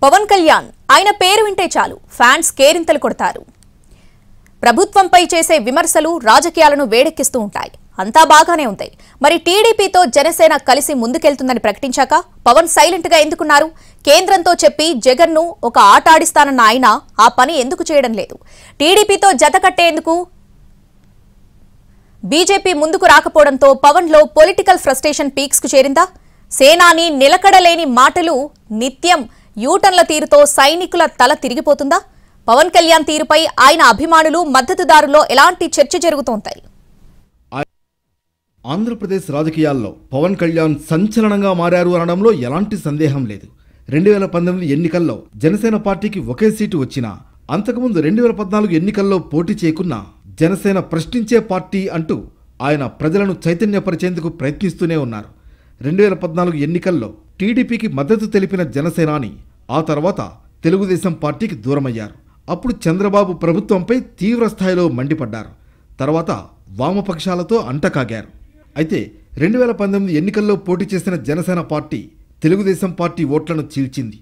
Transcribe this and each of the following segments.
పవన్ కళ్యాణ్ ఆయన పేరు వింటే చాలు ఫ్యాన్స్ కేరింతలు కొడతారు. ప్రభుత్వంపై చేసే విమర్శలు రాజకీయాలను వేడెక్కిస్తూ ఉంటాయి. అంతా బాగానే ఉంది. మరి టీడీపీతో జనసేన కలిసి ముందుకెళ్తుందని ప్రకటించాక పవన్ సైలెంట్ గా ఎందుకున్నారు? కేంద్రంతో చెప్పి జగన్ ను ఒక ఆట ఆడిస్తానన్న ఆయన ఆ పని ఎందుకు చేయడం లేదు? టీడీపీతో జత కట్టేందుకు బీజేపీ ముందుకు రాకపోవడంతో పవన్ లో పొలిటికల్ ఫ్రస్ట్రేషన్ పీక్స్ కు చేరిందా? సేనాని నిలకడలేని మాటలు నిత్యం యూటర్న్ల తీరుతో సైనికుల తల తిరిగిపోతుందా? పవన్ కళ్యాణ్ తీరుపై ఆయన అభిమానులు మద్దతుదారుల్లో ఎలాంటి చర్చ జరుగుతోంది? ఆంధ్రప్రదేశ్ రాజకీయాల్లో పవన్ కళ్యాణ్ సంచలనంగా మారారు అనడంలో ఎలాంటి సందేహం లేదు. 2019 ఎన్నికల్లో జనసేన పార్టీకి ఒకే సీటు వచ్చినా అంతకుముందు 2014 ఎన్నికల్లో పోటీ చేయకున్నా జనసేన ప్రశ్నించే పార్టీ అంటూ ఆయన ప్రజలను చైతన్యపరిచేందుకు ప్రయత్నిస్తూనే ఉన్నారు. 2014 ఎన్నికల్లో టీడీపీకి మద్దతు తెలిపిన జనసేనాని ఆ తర్వాత తెలుగుదేశం పార్టీకి దూరమయ్యారు. అప్పుడు చంద్రబాబు ప్రభుత్వంపై తీవ్ర స్థాయిలో మండిపడ్డారు. తర్వాత వామపక్షాలతో అంటకాగారు. అయితే 2019 ఎన్నికల్లో పోటీ చేసిన జనసేన పార్టీ తెలుగుదేశం పార్టీ ఓట్లను చీల్చింది.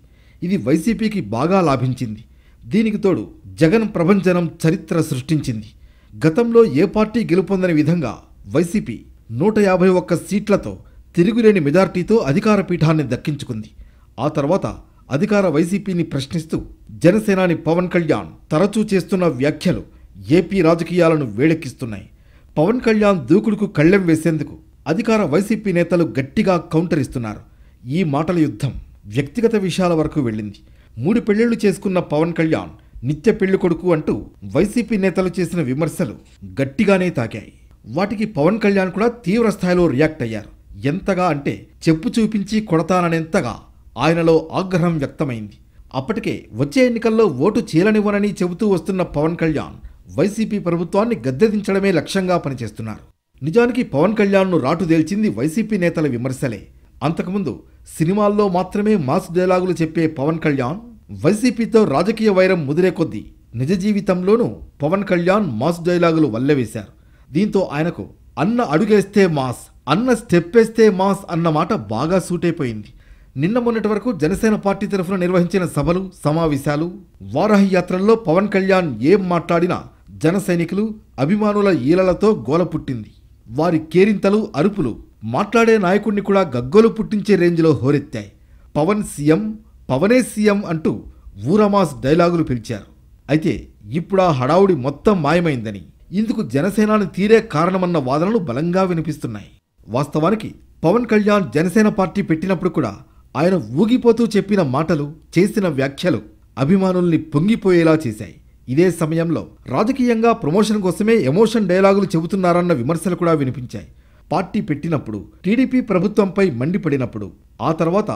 ఇది వైసీపీకి బాగా లాభించింది. దీనికి తోడు జగన్ ప్రభంజనం చరిత్ర సృష్టించింది. గతంలో ఏ పార్టీ గెలుపొందని విధంగా వైసీపీ 151 సీట్లతో తిరుగులేని మెజార్టీతో అధికార పీఠాన్ని దక్కించుకుంది. ఆ తర్వాత అధికార వైసీపీని ప్రశ్నిస్తూ జనసేనాని పవన్ కళ్యాణ్ తరచూ చేస్తున్న వ్యాఖ్యలు ఏపీ రాజకీయాలను వేడెక్కిస్తున్నాయి. పవన్ కళ్యాణ్ దూకుడుకు కళ్లెం వేసేందుకు అధికార వైసీపీ నేతలు గట్టిగా కౌంటర్ ఇస్తున్నారు. ఈ మాటల యుద్ధం వ్యక్తిగత విషయాల వరకు వెళ్ళింది. 3 పెళ్లిళ్లు చేసుకున్న పవన్ కళ్యాణ్ నిత్య పెళ్లి కొడుకు అంటూ వైసీపీ నేతలు చేసిన విమర్శలు గట్టిగానే తాకాయి. వాటికి పవన్ కళ్యాణ్ కూడా తీవ్ర స్థాయిలో రియాక్ట్ అయ్యారు. ఎంతగా అంటే చెప్పు చూపించి కొడతాననేంతగా ఆయనలో ఆగ్రహం వ్యక్తమైంది. అప్పటికే వచ్చే ఎన్నికల్లో ఓటు చీలనివ్వనని చెబుతూ వస్తున్న పవన్ కళ్యాణ్ వైసీపీ ప్రభుత్వాన్ని గద్దెదించడమే లక్ష్యంగా పనిచేస్తున్నారు. నిజానికి పవన్ కళ్యాణ్ను రాటుదేల్చింది వైసీపీ నేతల విమర్శలే. అంతకుముందు సినిమాల్లో మాత్రమే మాస్ డైలాగులు చెప్పే పవన్ కళ్యాణ్ వైసీపీతో రాజకీయ వైరం ముదిరే కొద్దీ నిజ జీవితంలోనూ పవన్ కళ్యాణ్ మాస్ డైలాగులు వల్లెవేశారు. దీంతో ఆయనకు అన్న అడుగేస్తే మాస్, అన్న స్టెప్పేస్తే మాస్ అన్న మాట బాగా సూటైపోయింది. నిన్న మొన్నటి వరకు జనసేన పార్టీ తరఫున నిర్వహించిన సభలు, సమావేశాలు, వారాహి యాత్రల్లో పవన్ కళ్యాణ్ ఏం మాట్లాడినా జన సైనికులు, అభిమానుల ఈలలతో గోల పుట్టింది. వారి కేరింతలు, అరుపులు మాట్లాడే నాయకుడిని కూడా గగ్గోలు పుట్టించే రేంజ్లో హోరెత్తాయి. పవన్ సీఎం, పవనే సీఎం అంటూ ఊరమాస్ డైలాగులు పిలిచారు. అయితే ఇప్పుడు ఆ హడావుడి మొత్తం మాయమైందని, ఇందుకు జనసేనాని తీరే కారణమన్న వాదనలు బలంగా వినిపిస్తున్నాయి. వాస్తవానికి పవన్ కళ్యాణ్ జనసేన పార్టీ పెట్టినప్పుడు కూడా ఆయన ఊగిపోతూ చెప్పిన మాటలు, చేసిన వ్యాఖ్యలు అభిమానుల్ని పొంగిపోయేలా చేశాయి. ఇదే సమయంలో రాజకీయంగా ప్రమోషన్ కోసమే ఎమోషన్ డైలాగులు చెబుతున్నారన్న విమర్శలు కూడా వినిపించాయి. పార్టీ పెట్టినప్పుడు టీడీపీ ప్రభుత్వంపై మండిపడినప్పుడు, ఆ తర్వాత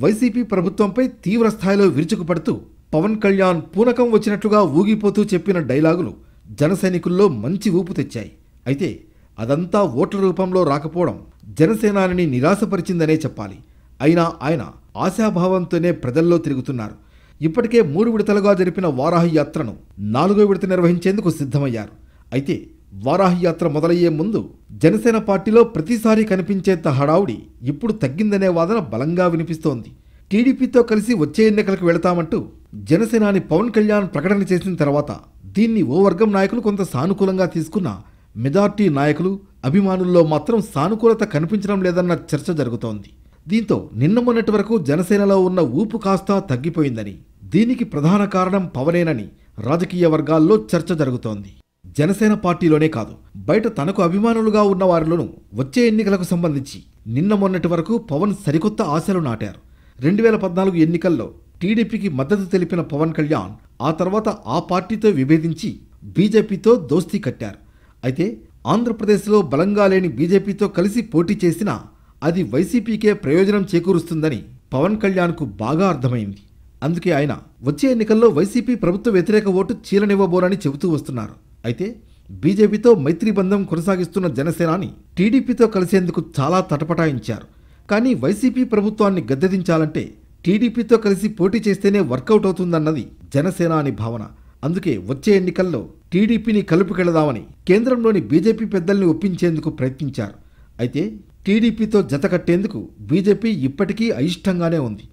వైసీపీ ప్రభుత్వంపై తీవ్ర స్థాయిలో విరుచుకుపడుతూ పవన్ కళ్యాణ్ పూనకం వచ్చినట్లుగా ఊగిపోతూ చెప్పిన డైలాగులు జనసైనికుల్లో మంచి ఊపు తెచ్చాయి. అయితే అదంతా ఓట్ల రూపంలో రాకపోవడం జనసేనాని నిరాశపరిచిందనే చెప్పాలి. అయినా ఆయన ఆశాభావంతోనే ప్రజల్లో తిరుగుతున్నారు. ఇప్పటికే 3 విడతలుగా జరిపిన వారాహి యాత్రను 4వ విడత నిర్వహించేందుకు సిద్ధమయ్యారు. అయితే వారాహి యాత్ర మొదలయ్యే ముందు జనసేన పార్టీలో ప్రతిసారి కనిపించేంత హడావుడి ఇప్పుడు తగ్గిందనే వాదన బలంగా వినిపిస్తోంది. టీడీపీతో కలిసి వచ్చే ఎన్నికలకు వెళతామంటూ జనసేనాని పవన్ కళ్యాణ్ ప్రకటన చేసిన తర్వాత దీన్ని ఓ వర్గం నాయకులు కొంత సానుకూలంగా తీసుకున్న మెజార్టీ నాయకులు, అభిమానుల్లో మాత్రం సానుకూలత కనిపించడం లేదన్న చర్చ జరుగుతోంది. దీంతో నిన్న మొన్నటి వరకు జనసేనలో ఉన్న ఊపు కాస్తా తగ్గిపోయిందని, దీనికి ప్రధాన కారణం పవనేనని రాజకీయ వర్గాల్లో చర్చ జరుగుతోంది. జనసేన పార్టీలోనే కాదు, బయట తనకు అభిమానులుగా ఉన్న వారిలోనూ వచ్చే ఎన్నికలకు సంబంధించి నిన్న మొన్నటి వరకు పవన్ సరికొత్త ఆశలు నాటారు. 2014 ఎన్నికల్లో టీడీపీకి మద్దతు తెలిపిన పవన్ కళ్యాణ్ ఆ తర్వాత ఆ పార్టీతో విభేదించి బీజేపీతో దోస్తీ కట్టారు. అయితే ఆంధ్రప్రదేశ్లో బలంగా లేని బీజేపీతో కలిసి పోటీ చేసినా అది వైసీపీకే ప్రయోజనం చేకూరుస్తుందని పవన్ కళ్యాణ్కు బాగా అర్థమైంది. అందుకే ఆయన వచ్చే ఎన్నికల్లో వైసీపీ ప్రభుత్వ వ్యతిరేక ఓటు చీలనివ్వబోరని చెబుతూ వస్తున్నారు. అయితే బీజేపీతో మైత్రి బంధం కొనసాగిస్తున్న జనసేనాని టీడీపీతో కలిసేందుకు చాలా తటపటాయించారు. కానీ వైసీపీ ప్రభుత్వాన్ని గద్దెదించాలంటే టీడీపీతో కలిసి పోటీ చేస్తేనే వర్కౌట్ అవుతుందన్నది జనసేనాని భావన. అందుకే వచ్చే ఎన్నికల్లో టీడీపీని కలుపుకెళదామని కేంద్రంలోని బీజేపీ పెద్దల్ని ఒప్పించేందుకు ప్రయత్నించారు. అయితే టీడీపీతో జత కట్టేందుకు బీజేపీ ఇప్పటికీ అయిష్టంగానే ఉంది.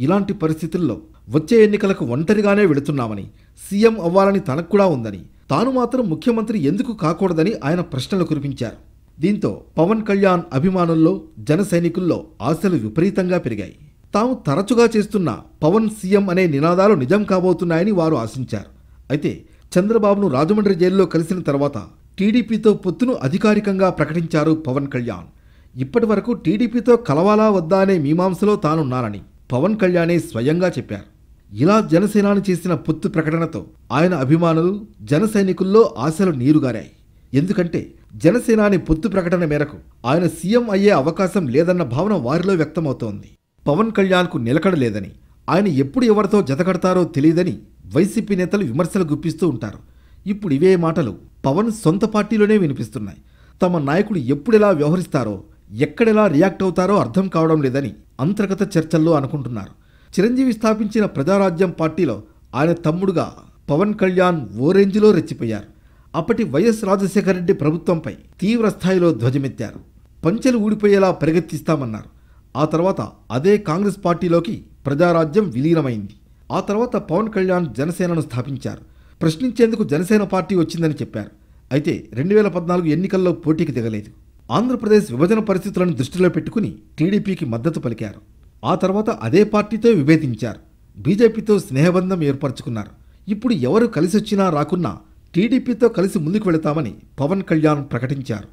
ఇలాంటి పరిస్థితుల్లో వచ్చే ఎన్నికలకు ఒంటరిగానే వెళుతున్నామని, సీఎం అవ్వాలని తనకు కూడా ఉందని, తాను మాత్రం ముఖ్యమంత్రి ఎందుకు కాకూడదని ఆయన ప్రశ్నలు కురిపించారు. దీంతో పవన్ కళ్యాణ్ అభిమానుల్లో, జన సైనికుల్లో ఆశలు విపరీతంగా పెరిగాయి. తాము తరచుగా చేస్తున్న పవన్ సీఎం అనే నినాదాలు నిజం కాబోతున్నాయని వారు ఆశించారు. అయితే చంద్రబాబును రాజమండ్రి జైల్లో కలిసిన తర్వాత టీడీపీతో పొత్తును అధికారికంగా ప్రకటించారు పవన్ కళ్యాణ్. ఇప్పటి వరకు టీడీపీతో కలవాలా వద్దా అనే మీమాంసలో తానున్నానని పవన్ కళ్యాణే స్వయంగా చెప్పారు. ఇలా జనసేనాని చేసిన పొత్తు ప్రకటనతో ఆయన అభిమానులు, జన సైనికుల్లో ఆశలు నీరుగారాయి. ఎందుకంటే జనసేనాని పొత్తు ప్రకటన మేరకు ఆయన సీఎం అయ్యే అవకాశం లేదన్న భావన వారిలో వ్యక్తమవుతోంది. పవన్ కళ్యాణ్కు నిలకడ లేదని, ఆయన ఎప్పుడు ఎవరితో జతకడతారో తెలియదని వైసీపీ నేతలు విమర్శలు గుప్పిస్తూ ఉంటారు. ఇప్పుడు ఇవే మాటలు పవన్ సొంత పార్టీలోనే వినిపిస్తున్నాయి. తమ నాయకుడు ఎప్పుడెలా వ్యవహరిస్తారో, ఎక్కడెలా రియాక్ట్ అవుతారో అర్థం కావడం లేదని అంతర్గత చర్చల్లో అనుకుంటున్నారు. చిరంజీవి స్థాపించిన ప్రజారాజ్యం పార్టీలో ఆయన తమ్ముడుగా పవన్ కళ్యాణ్ ఓ రేంజ్లో రెచ్చిపోయారు. అప్పటి వైఎస్ రాజశేఖర రెడ్డి ప్రభుత్వంపై తీవ్ర స్థాయిలో ధ్వజమెత్తారు. పంచెలు ఊడిపోయేలా పరిగెత్తిస్తామన్నారు. ఆ తర్వాత అదే కాంగ్రెస్ పార్టీలోకి ప్రజారాజ్యం విలీనమైంది. ఆ తర్వాత పవన్ కళ్యాణ్ జనసేనను స్థాపించారు. ప్రశ్నించేందుకు జనసేన పార్టీ వచ్చిందని చెప్పారు. అయితే 2014 ఎన్నికల్లో పోటీకి దిగలేదు. ఆంధ్రప్రదేశ్ విభజన పరిస్థితులను దృష్టిలో పెట్టుకుని టీడీపీకి మద్దతు పలికారు. ఆ తర్వాత అదే పార్టీతో విభేదించారు. బీజేపీతో స్నేహబంధం ఏర్పరచుకున్నారు. ఇప్పుడు ఎవరు కలిసొచ్చినా రాకున్నా టీడీపీతో కలిసి ముందుకు వెళతామని పవన్ కళ్యాణ్ ప్రకటించారు.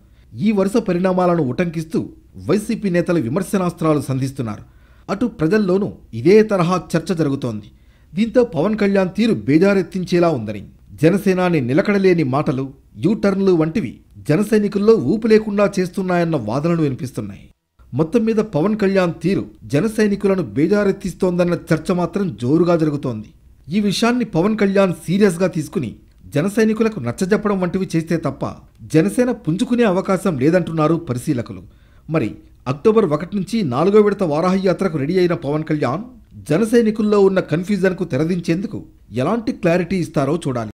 ఈ వరుస పరిణామాలను ఉటంకిస్తూ వైసీపీ నేతలు విమర్శనాస్త్రాలు సంధిస్తున్నారు. అటు ప్రజల్లోనూ ఇదే తరహా చర్చ జరుగుతోంది. దీంతో పవన్ కళ్యాణ్ తీరు బేజారెత్తించేలా ఉందని, జనసేనాని నిలకడలేని మాటలు, యూటర్న్లు వంటివి జనసైనికుల్లో ఊపు లేకుండా చేస్తున్నాయన్న వాదనలు వినిపిస్తున్నాయి. మొత్తం మీద పవన్ కళ్యాణ్ తీరు జనసైనికులను బేజారెత్తిస్తోందన్న చర్చ మాత్రం జోరుగా జరుగుతోంది. ఈ విషయాన్ని పవన్ కళ్యాణ్ సీరియస్గా తీసుకుని జనసైనికులకు నచ్చజెప్పడం వంటివి చేస్తే తప్ప జనసేన పుంజుకునే అవకాశం లేదంటున్నారు పరిశీలకులు. మరి అక్టోబర్ 1 నుంచి 4వ విడత వారాహి యాత్రకు రెడీ అయిన పవన్ కళ్యాణ్ జనసైనికుల్లో ఉన్న కన్ఫ్యూజన్కు తెరదించేందుకు ఎలాంటి క్లారిటీ ఇస్తారో చూడాలి.